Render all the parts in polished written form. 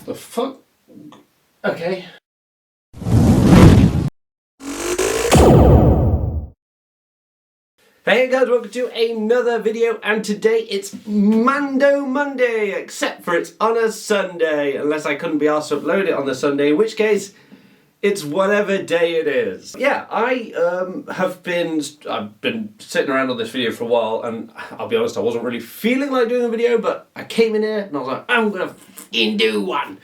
The fuck? Okay. Hey guys, welcome to another video, and today it's Mando Monday, except for it's on a Sunday, unless I couldn't be asked to upload it on the Sunday, in which case, it's whatever day it is. Yeah, I've been sitting around on this video for a while, and I'll be honest, I wasn't really feeling like doing a video, but I came in here and I was like, I'm gonna fucking do one.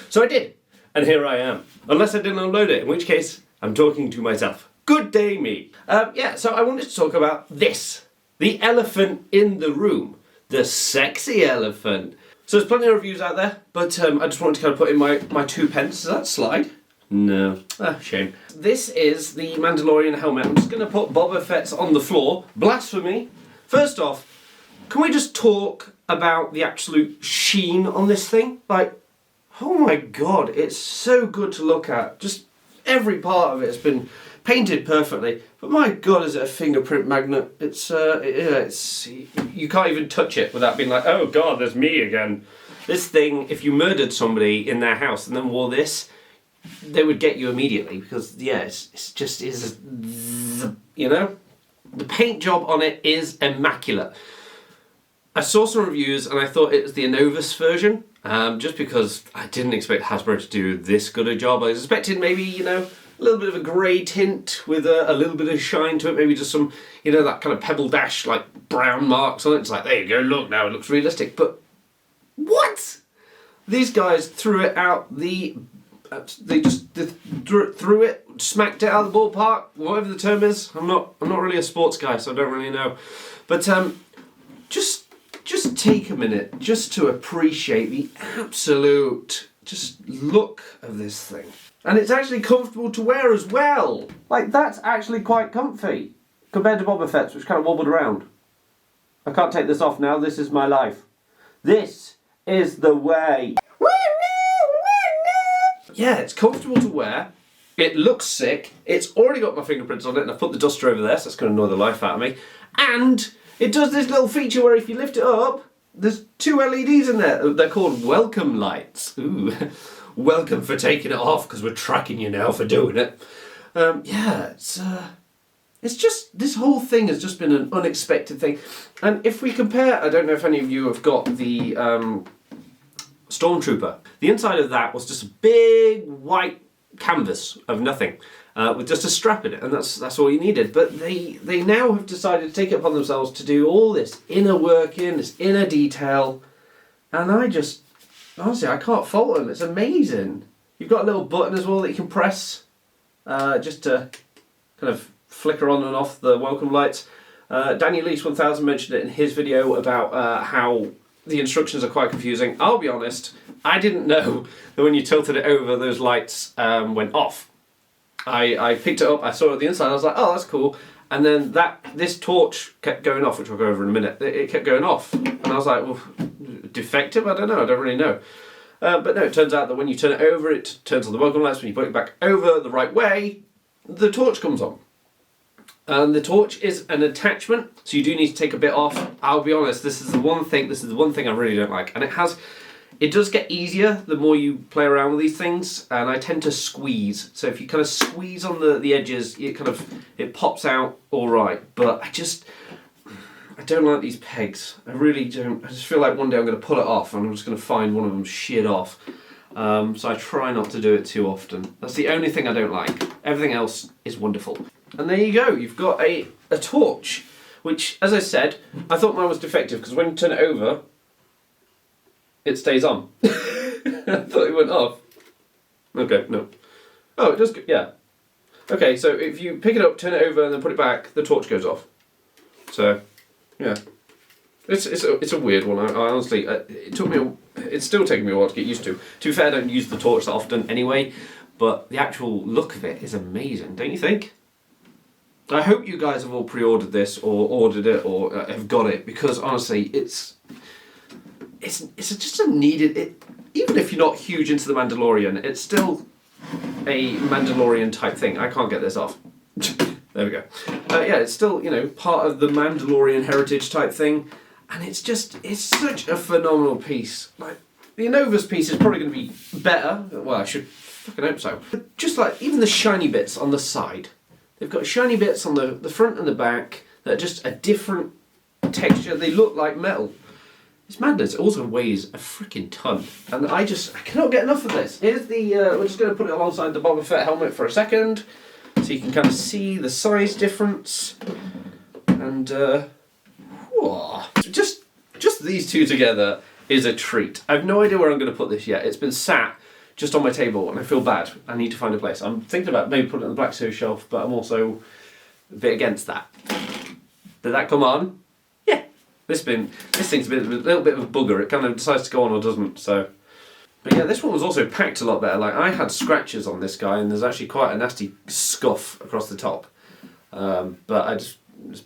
So I did, and here I am. Unless I didn't upload it, in which case, I'm talking to myself. Good day, me. So I wanted to talk about this. The elephant in the room. The sexy elephant. So there's plenty of reviews out there, but I just wanted to kind of put in my 2 pence. Does that slide? No. Ah, shame. This is the Mandalorian helmet. I'm just going to put Boba Fett's on the floor. Blasphemy. First off, can we just talk about the absolute sheen on this thing? Like, oh my god, it's so good to look at. Just every part of it has been painted perfectly, but my god, is it a fingerprint magnet? It's you can't even touch it without being like, oh god, there's me again. This thing, if you murdered somebody in their house and then wore this, they would get you immediately, because yeah, it's just you know, the paint job on it is immaculate. I saw some reviews and I thought it was the Anubis version, just because I didn't expect Hasbro to do this good a job. I was expecting maybe, you know, a little bit of a grey tint with a little bit of shine to it, maybe just some, you know, that kind of pebble dash, like brown marks on it. It's like, there you go, look, now it looks realistic. But what? These guys threw it out they threw it, smacked it out of the ballpark, whatever the term is. I'm not really a sports guy, so I don't really know. But just take a minute just to appreciate the absolute just look of this thing. And it's actually comfortable to wear as well. Like, that's actually quite comfy compared to Boba Fett's, which kind of wobbled around. I can't take this off now. This is my life. This is the way. Yeah, it's comfortable to wear. It looks sick. It's already got my fingerprints on it, and I've put the duster over there, so that's going to annoy the life out of me. And it does this little feature where if you lift it up, there's 2 LEDs in there. They're called welcome lights. Ooh. Welcome for taking it off, because we're tracking you now for doing it. Yeah, it's just, this whole thing has just been an unexpected thing. And if we compare, I don't know if any of you have got the Stormtrooper. The inside of that was just a big white canvas of nothing, with just a strap in it, and that's all you needed. But they now have decided to take it upon themselves to do all this inner working, this inner detail, and honestly, I can't fault them. It's amazing. You've got a little button as well that you can press, just to kind of flicker on and off the welcome lights. Daniel Lease 1000 mentioned it in his video about how the instructions are quite confusing. I'll be honest, I didn't know that when you tilted it over, those lights went off. I picked it up, I saw it at the inside, I was like, oh, that's cool. And then this torch kept going off, which we'll go over in a minute. It kept going off. And I was like, well, defective? I don't know, I don't really know. But no, it turns out that when you turn it over, it turns on the welcome lights. When you put it back over the right way, the torch comes on. And the torch is an attachment, so you do need to take a bit off. I'll be honest, this is the one thing I really don't like. And it does get easier the more you play around with these things, and I tend to squeeze. So if you kind of squeeze on the edges, it pops out all right. But I don't like these pegs. I really don't. I just feel like one day I'm going to pull it off and I'm just going to find one of them shit off. So I try not to do it too often. That's the only thing I don't like. Everything else is wonderful. And there you go. You've got a torch, which, as I said, I thought mine was defective because when you turn it over, it stays on. I thought it went off. Okay, no. Oh, it does, yeah. Okay, so if you pick it up, turn it over, and then put it back, the torch goes off. So, yeah. It's a weird one. I honestly, it's still taking me a while to get used to. To be fair, I don't use the torch that often anyway, but the actual look of it is amazing, don't you think? I hope you guys have all pre-ordered this, or ordered it, or have got it, because honestly, it's just a needed. Even if you're not huge into the Mandalorian, it's still a Mandalorian type thing. I can't get this off. There we go. Yeah, it's still, you know, part of the Mandalorian heritage type thing, and it's such a phenomenal piece. Like, the Innova's piece is probably going to be better. Well, I should fucking hope so. But just like, even the shiny bits on the side, they've got shiny bits on the front and the back that are just a different texture. They look like metal. It's madness. It also weighs a freaking ton. And I cannot get enough of this. Here's the, we're just going to put it alongside the Boba Fett helmet for a second, so you can kind of see the size difference. And, whoa. Just these two together is a treat. I have no idea where I'm going to put this yet. It's been sat just on my table and I feel bad. I need to find a place. I'm thinking about maybe putting it on the Black Series shelf, but I'm also a bit against that. Did that come on? Yeah. This thing's a little bit of a bugger. It kind of decides to go on or doesn't, so. But yeah, this one was also packed a lot better. Like, I had scratches on this guy and there's actually quite a nasty scuff across the top. But I just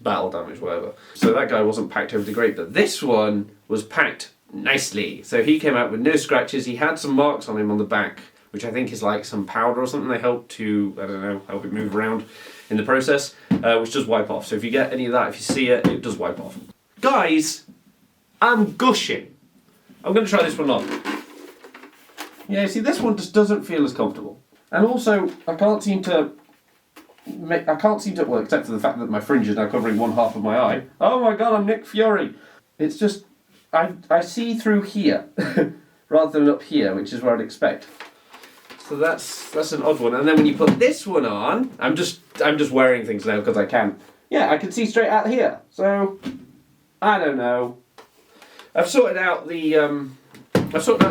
battle damage, whatever. So that guy wasn't packed overly great, but this one was packed nicely. So he came out with no scratches. He had some marks on him on the back, which I think is like some powder or something they help to, I don't know, help it move around in the process, which does wipe off. So if you get any of that, if you see it, it does wipe off. Guys, I'm gushing. I'm going to try this one on. Yeah, see, this one just doesn't feel as comfortable. And also, I can't seem to, well, except for the fact that my fringe is now covering one half of my eye. Oh my god, I'm Nick Fury. It's just, I see through here, rather than up here, which is where I'd expect. So that's an odd one. And then when you put this one on, I'm just wearing things now because I can. Yeah, I can see straight out here. So, I don't know. I've sorted out the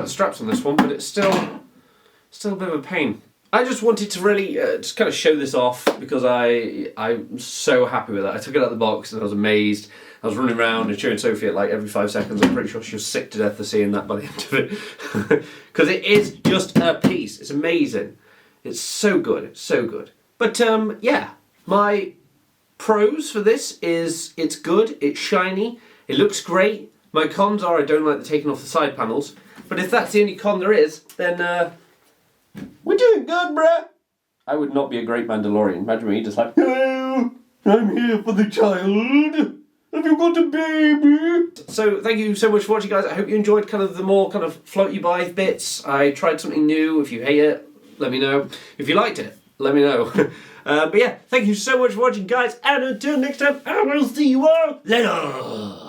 straps on this one, but it's still a bit of a pain. I just wanted to really just kind of show this off because I'm so happy with it. I took it out of the box and I was amazed. I was running around and showing Sophie it like every 5 seconds. I'm pretty sure she was sick to death of seeing that by the end of it. Because it is just a piece. It's amazing. It's so good. It's so good. But yeah, my pros for this is it's good, it's shiny, it looks great. My cons are I don't like the taking off the side panels. But if that's the only con there is, then we're doing good, bruh. I would not be a great Mandalorian. Imagine me just like, hello, I'm here for the child. Have you got a baby? So thank you so much for watching, guys. I hope you enjoyed kind of the more kind of float you by bits. I tried something new. If you hate it, let me know. If you liked it, let me know. But yeah, thank you so much for watching, guys. And until next time, I will see you all later.